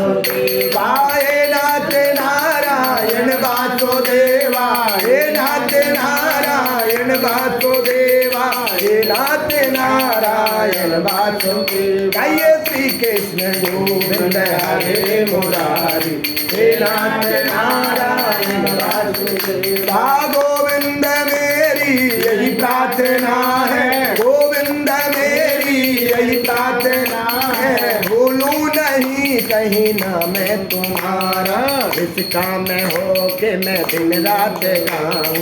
वासुदेवा हे नाथ नारायण वासुदेवा हे नाथ नारायण वासुदेवा हे नाथ नारायण वासुदेवा। गाइए श्री कृष्ण गोविंद हरे मुरारी हे नाथ नारायण वासुदेवा। गोविंद मेरी यही प्रार्थना है, गोविंद मेरी यही प्रार्थना है, भूलूं नहीं कहीं ना मैं तुम्हारा। इस काम में हो के मैं दिन रात गाऊं,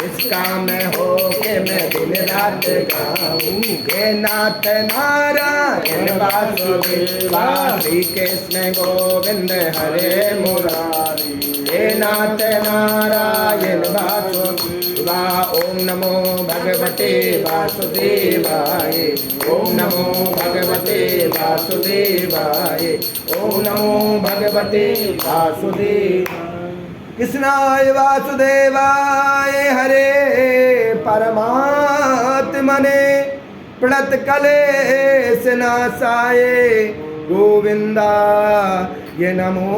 इस काम में हो के मैं दिन रात गाऊं। हे नाथ नारायण वासुदेवा श्री कृष्ण गोविंद हरे मुरारी हे नाथ नारायण वासुदेवा। ओम नमो भगवते वासुदेवाय, ओम नमो भगवते वासुदेवाय, ओम नमो भगवते वासुदेवाय। कृष्णाय वासुदेवाय हरे परमात्मने प्रणत कलेश नाशाय गोविंदाय नमो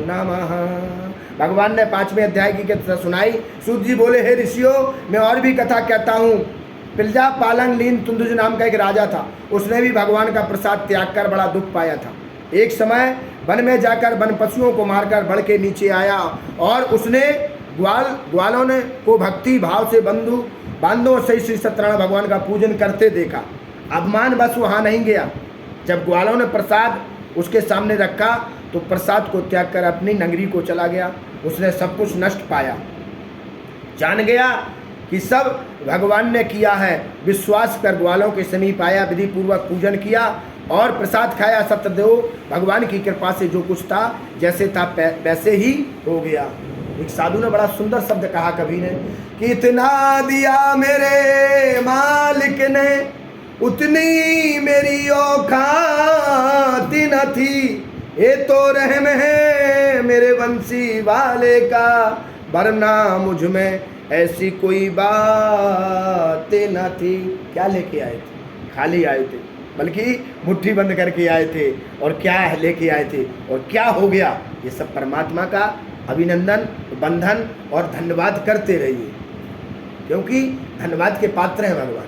नमः। भगवान ने 5वें अध्याय की कथा सुनाई। सूत जी बोले, हे ऋषियों, मैं और भी कथा कहता हूँ। पिलजा पालंग लीन तुंदुज नाम का एक राजा था। उसने भी भगवान का प्रसाद त्याग कर बड़ा दुख पाया था। एक समय वन में जाकर वन पशुओं को मारकर बढ़ के नीचे आया और उसने ग्वालों ने को भक्ति भाव से बांधों से श्री सत्यनारायण भगवान का पूजन करते देखा। अभिमान बस वहाँ नहीं गया। जब ग्वालों ने प्रसाद उसके सामने रखा तो प्रसाद को त्याग कर अपनी नगरी को चला गया। उसने सब कुछ नष्ट पाया, जान गया कि सब भगवान ने किया है। विश्वास कर ग्वालों के समीप आया, विधि पूर्वक पूजन किया और प्रसाद खाया। सत्यदेव भगवान की कृपा से जो कुछ था जैसे था वैसे ही हो गया। एक साधु ने बड़ा सुंदर शब्द कहा कवि ने कि इतना दिया मेरे मालिक ने उतनी मेरी औकात न थी। ये तो रहम है मेरे बंसी वाले का, वरना मुझ में ऐसी कोई बात न थी। क्या लेके आए थे? खाली आए थे, बल्कि मुट्ठी बंद करके आए थे। और क्या लेके आए थे और क्या हो गया, ये सब परमात्मा का अभिनंदन, बंधन और धन्यवाद करते रहिए, क्योंकि धन्यवाद के पात्र हैं भगवान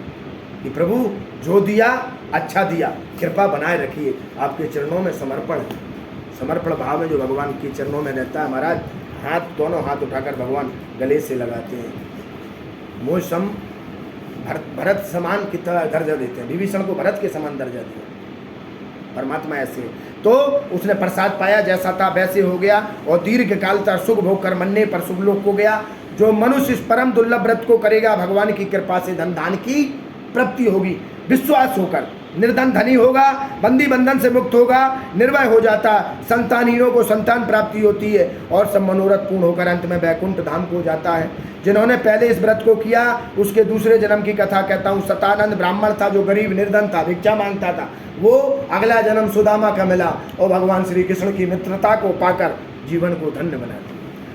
कि प्रभु जो दिया अच्छा दिया, कृपा बनाए रखिए। आपके चरणों में समर्पण है। समर्पण भाव में जो भगवान के चरणों में रहता है महाराज, हाथ दोनों हाथ उठाकर भगवान गले से लगाते हैं। मोह सम भरत समान की तरह दर्जा देते हैं। विभीषण को भरत के समान दर्जा दिया। परमात्मा ऐसे तो उसने प्रसाद पाया, जैसा था वैसे हो गया और दीर्घ काल तक सुख भोग कर मरने पर शुभ लोक को गया। जो मनुष्य इस परम दुर्लभ व्रत को करेगा, भगवान की कृपा से धन धान की प्राप्ति होगी। विश्वास होकर निर्धन धनी होगा, बंदी बंधन से मुक्त होगा, निर्भय हो जाता। संतानहीनों को संतान प्राप्ति होती है और सब मनोरथ पूर्ण होकर अंत में वैकुंठ धाम को जाता है। जिन्होंने पहले इस व्रत को किया उसके दूसरे जन्म की कथा कहता हूँ। सतानंद ब्राह्मण था जो गरीब निर्धन था, भिक्षा मांगता था। वो अगला जन्म सुदामा का मिला और भगवान श्री कृष्ण की मित्रता को पाकर जीवन को धन्य बना दिया।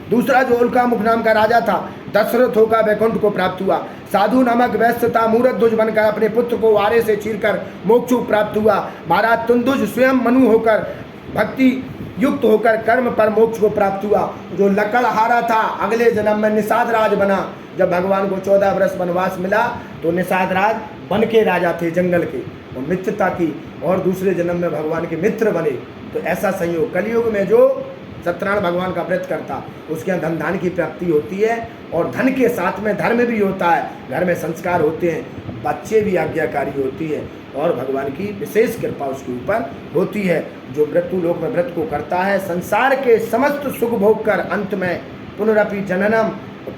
दूसरा जो उल्कामुख नाम का राजा था, दशरथ होकर वैकुंठ को प्राप्त हुआ। साधु नामक वैश्य था, मूरध्वज बनकर अपने पुत्र को वारे से चीरकर मोक्ष प्राप्त हुआ। महाराज तुंदुज स्वयं मनु होकर भक्ति युक्त होकर कर्म पर मोक्ष को प्राप्त हुआ। जो लकड़हारा था अगले जन्म में निषाद राज बना। जब भगवान को 14 वर्ष वनवास मिला तो निषाद राज वन के राजा थे, जंगल के, और मित्रता की और दूसरे जन्म में भगवान के मित्र बने। तो ऐसा संयोग कलयुग में जो सत्यनारायण भगवान का व्रत करता उसके यहाँ धन धान की प्राप्ति होती है और धन के साथ में धर्म भी होता है। घर में संस्कार होते हैं, बच्चे भी आज्ञाकारी होती है और भगवान की विशेष कृपा उसके ऊपर होती है। जो मृत्यु लोक में व्रत को करता है संसार के समस्त सुख भोग कर अंत में पुनरपि जननम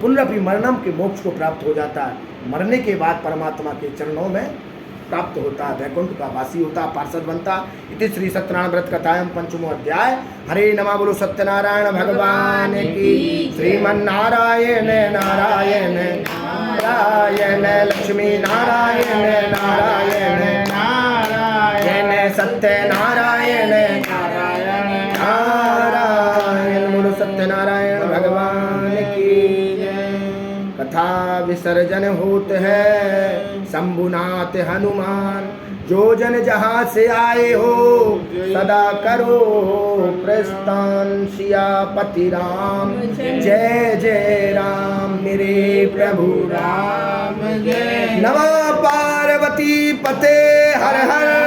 पुनरपि मरणम के मोक्ष को प्राप्त हो जाता है। मरने के बाद परमात्मा के चरणों में प्राप्त होता है, वैकुंठ का वासी होता, पार्षद बनता। इति श्री सत्यनारायण व्रत कथायां 5वां अध्याय। हरे नमः। बोलो सत्यनारायण भगवान की। श्रीमन्नारायण नारायण नारायण लक्ष्मी नारायण नारायण नारायण सत्यनारायण नारायण नारायण। बोलो सत्यनारायण भगवान की। कथा विसर्जन होत है शंभुनाथ हनुमान, जो जन जहाँ से आए हो सदा करो प्रस्थान। सियापति राम जय जय राम मेरे प्रभु राम जय। नमः पार्वती पते हर हर